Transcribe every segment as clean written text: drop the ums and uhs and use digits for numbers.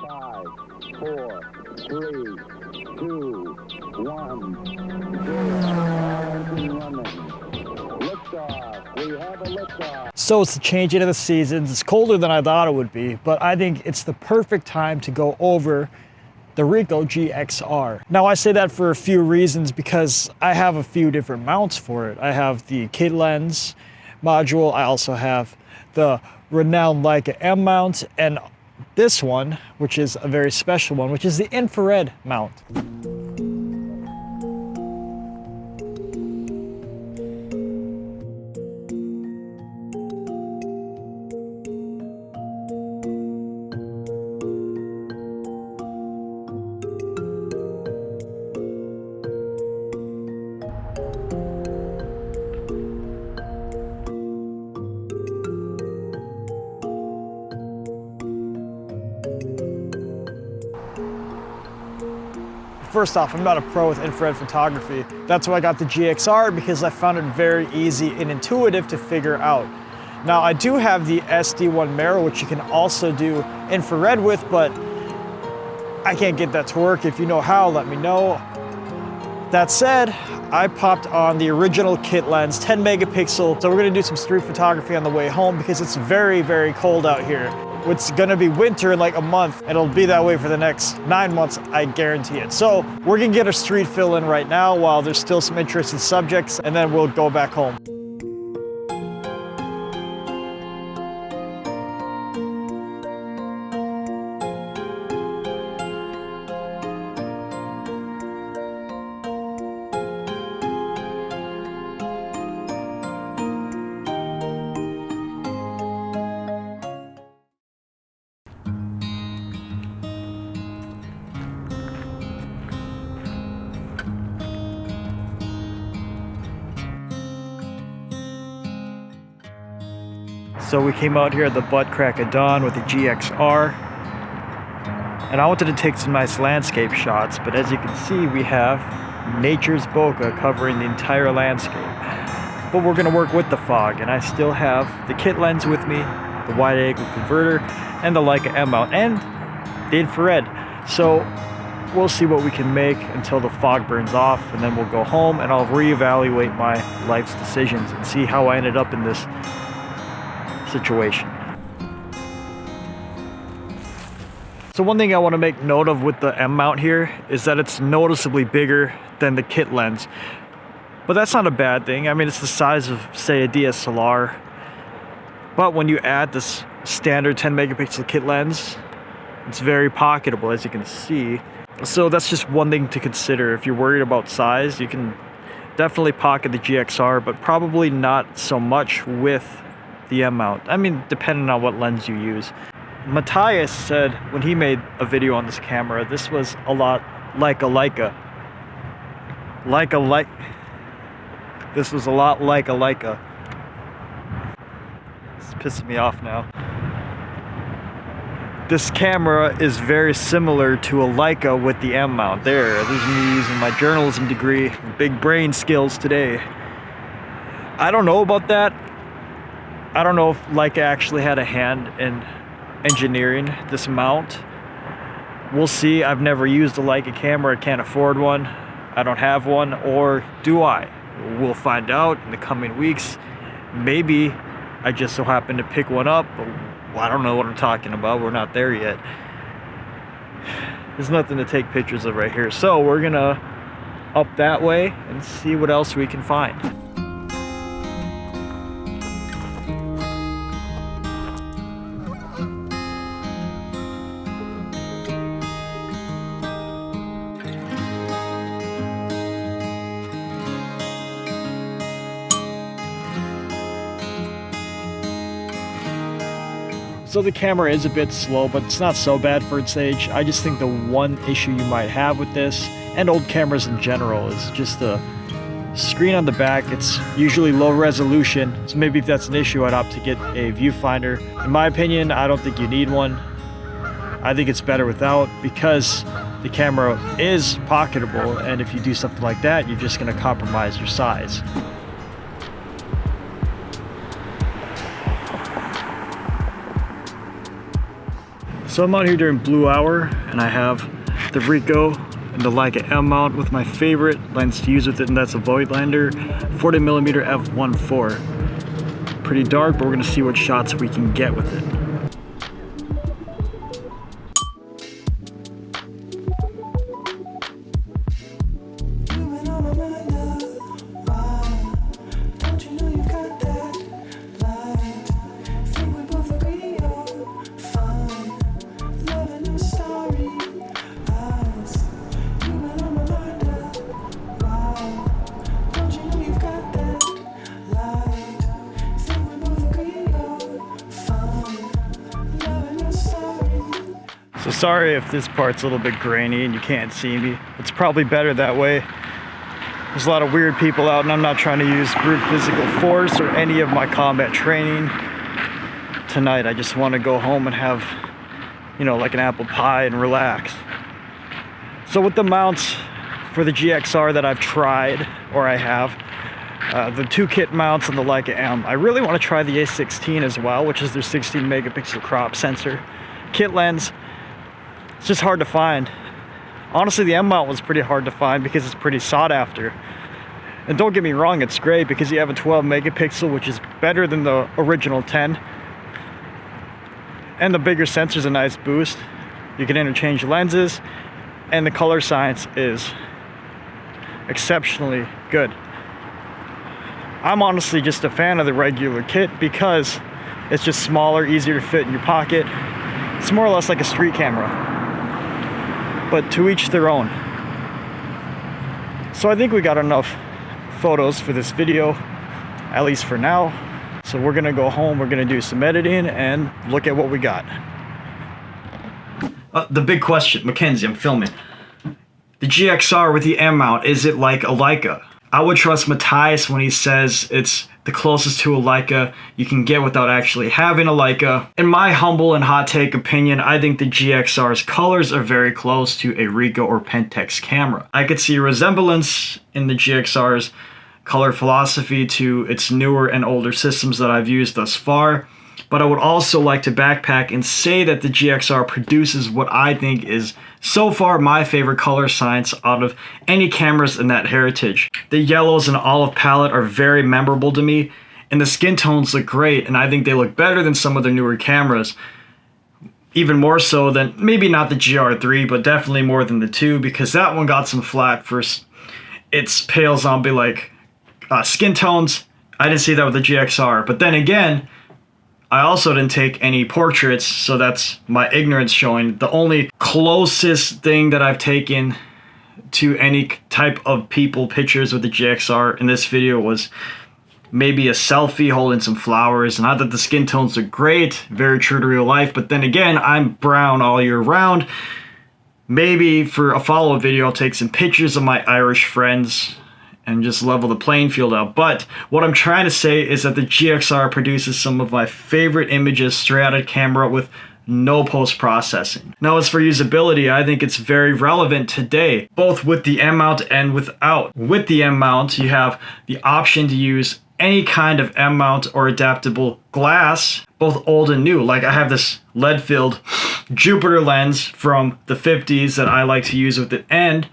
5, 4, 3, 2, 1, 0. Engine running. Liftoff. We have a liftoff. So it's the change into the seasons. It's colder than I thought it would be, but I think it's the perfect time to go over the Ricoh GXR. Now I say that for a few reasons because I have a few different mounts for it. I have the kit lens module. I also have the renowned Leica M-mount and this one, which is a very special one, which is the infrared mount. First off, I'm not a pro with infrared photography. That's why I got the GXR, because I found it very easy and intuitive to figure out. Now I do have the SD1 mirror, which you can also do infrared with, but I can't get that to work. If you know how, let me know. That said, I popped on the original kit lens, 10 megapixel. So we're gonna do some street photography on the way home because it's very, very cold out here. It's gonna be winter in like a month, and it'll be that way for the next 9 months, I guarantee it. So we're gonna get a street fill in right now while there's still some interesting subjects, and then we'll go back home. So we came out here at the butt crack of dawn with the GXR, and I wanted to take some nice landscape shots, but as you can see, we have nature's bokeh covering the entire landscape. But we're gonna work with the fog, and I still have the kit lens with me, the wide angle converter, and the Leica M-mount, and the infrared. So we'll see what we can make until the fog burns off, and then we'll go home and I'll reevaluate my life's decisions and see how I ended up in this situation. So one thing I want to make note of with the M-mount here is that it's noticeably bigger than the kit lens. But that's not a bad thing. I mean, it's the size of, say, a DSLR. But when you add this standard 10 megapixel kit lens, it's very pocketable, as you can see. So that's just one thing to consider. If you're worried about size, you can definitely pocket the GXR, but probably not so much with the M-mount. I mean, depending on what lens you use. Matthias said when he made a video on this camera, this was a lot like a Leica. This was a lot like a Leica. It's pissing me off now. This camera is very similar to a Leica with the M-mount. There's me using my journalism degree, big brain skills today. I don't know about that. I don't know if Leica actually had a hand in engineering this mount. We'll see. I've never used a Leica camera. I can't afford one. I don't have one, or do I? We'll find out in the coming weeks. Maybe I just so happen to pick one up. But I don't know what I'm talking about. We're not there yet. There's nothing to take pictures of right here. So we're gonna up that way and see what else we can find. So the camera is a bit slow, but it's not so bad for its age. I just think the one issue you might have with this, and old cameras in general, is just the screen on the back. It's usually low resolution, so maybe if that's an issue, I'd opt to get a viewfinder. In my opinion, I don't think you need one. I think it's better without, because the camera is pocketable, and if you do something like that, you're just going to compromise your size. So I'm out here during blue hour and I have the Ricoh and the Leica M-mount with my favorite lens to use with it, and that's a Voigtlander 40mm f1.4. Pretty dark, but we're gonna see what shots we can get with it. So sorry if this part's a little bit grainy and you can't see me. It's probably better that way. There's a lot of weird people out and I'm not trying to use brute physical force or any of my combat training tonight. I just want to go home and have, you know, like an apple pie and relax. So with the mounts for the GXR that I've tried, or I have, the two kit mounts on the Leica M, I really want to try the A16 as well, which is their 16 megapixel crop sensor kit lens. It's just hard to find. Honestly, the M-mount was pretty hard to find because it's pretty sought after. And don't get me wrong, it's great because you have a 12 megapixel, which is better than the original 10. And the bigger sensor's a nice boost. You can interchange lenses, and the color science is exceptionally good. I'm honestly just a fan of the regular kit because it's just smaller, easier to fit in your pocket. It's more or less like a street camera, but to each their own. So I think we got enough photos for this video, at least for now. So we're gonna go home, we're gonna do some editing and look at what we got. The big question, Mackenzie, I'm filming. The GXR with the M-mount, is it like a Leica? I would trust Matthias when he says it's the closest to a Leica you can get without actually having a Leica. In my humble and hot take opinion, I think the GXR's colors are very close to a Ricoh or Pentax camera. I could see a resemblance in the GXR's color philosophy to its newer and older systems that I've used thus far, but I would also like to backpack and say that the GXR produces what I think is so far my favorite color science out of any cameras in that heritage. The yellows and olive palette are very memorable to me, and the skin tones look great, and I think they look better than some of the newer cameras. Even more so than, maybe not the GR3, but definitely more than the 2, because that one got some flack for its pale zombie-like skin tones. I didn't see that with the GXR, but then again, I also didn't take any portraits, so that's my ignorance showing. The only closest thing that I've taken to any type of people pictures with the GXR in this video was maybe a selfie holding some flowers. Not that the skin tones are great, very true to real life, but then again, I'm brown all year round. Maybe for a follow-up video, I'll take some pictures of my Irish friends and just level the playing field out. But what I'm trying to say is that the GXR produces some of my favorite images straight out of camera with no post-processing. Now as for usability, I think it's very relevant today, both with the M-mount and without. With the M-mount, you have the option to use any kind of M-mount or adaptable glass, both old and new. Like I have this lead-filled Jupiter lens from the 50s that I like to use with it, and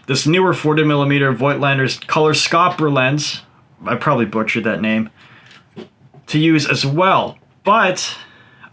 this newer 40mm Voigtlander's color scopper lens, I probably butchered that name, to use as well. But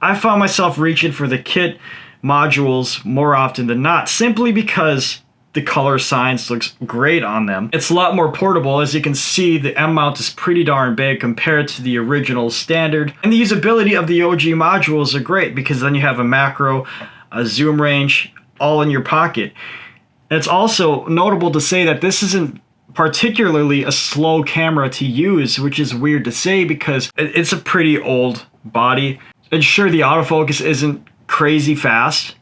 I found myself reaching for the kit modules more often than not, simply because the color science looks great on them. It's a lot more portable. As you can see, the M-mount is pretty darn big compared to the original standard. And the usability of the OG modules are great because then you have a macro, a zoom range, all in your pocket. And it's also notable to say that this isn't particularly a slow camera to use, which is weird to say because it's a pretty old body. And sure, the autofocus isn't crazy fast,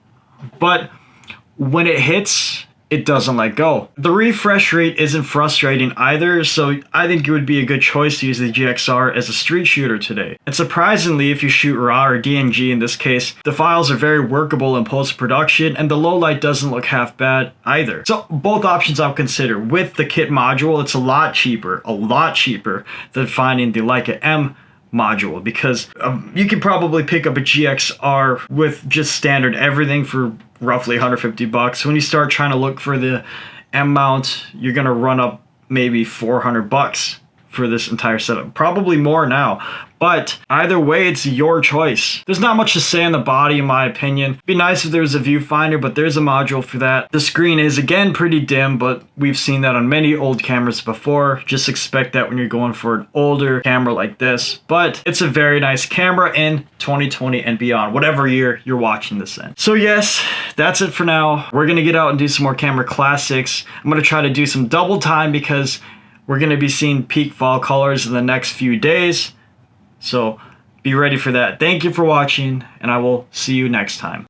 but when it hits, it doesn't let go. The refresh rate isn't frustrating either, so I think it would be a good choice to use the GXR as a street shooter today. And surprisingly, if you shoot RAW or DNG in this case, the files are very workable in post-production, and the low light doesn't look half bad either. So both options I'll consider. With the kit module, it's a lot cheaper than finding the Leica M module, because you can probably pick up a GXR with just standard everything for roughly 150 bucks. When you start trying to look for the M-mount, you're gonna run up maybe 400 bucks for this entire setup, probably more now. But either way, it's your choice. There's not much to say on the body, in my opinion. It'd be nice if there was a viewfinder, but there's a module for that. The screen is, again, pretty dim, but we've seen that on many old cameras before. Just expect that when you're going for an older camera like this. But it's a very nice camera in 2020 and beyond, whatever year you're watching this in. So yes, that's it for now. We're gonna get out and do some more camera classics. I'm gonna try to do some double time because we're gonna be seeing peak fall colors in the next few days. So be ready for that. Thank you for watching, and I will see you next time.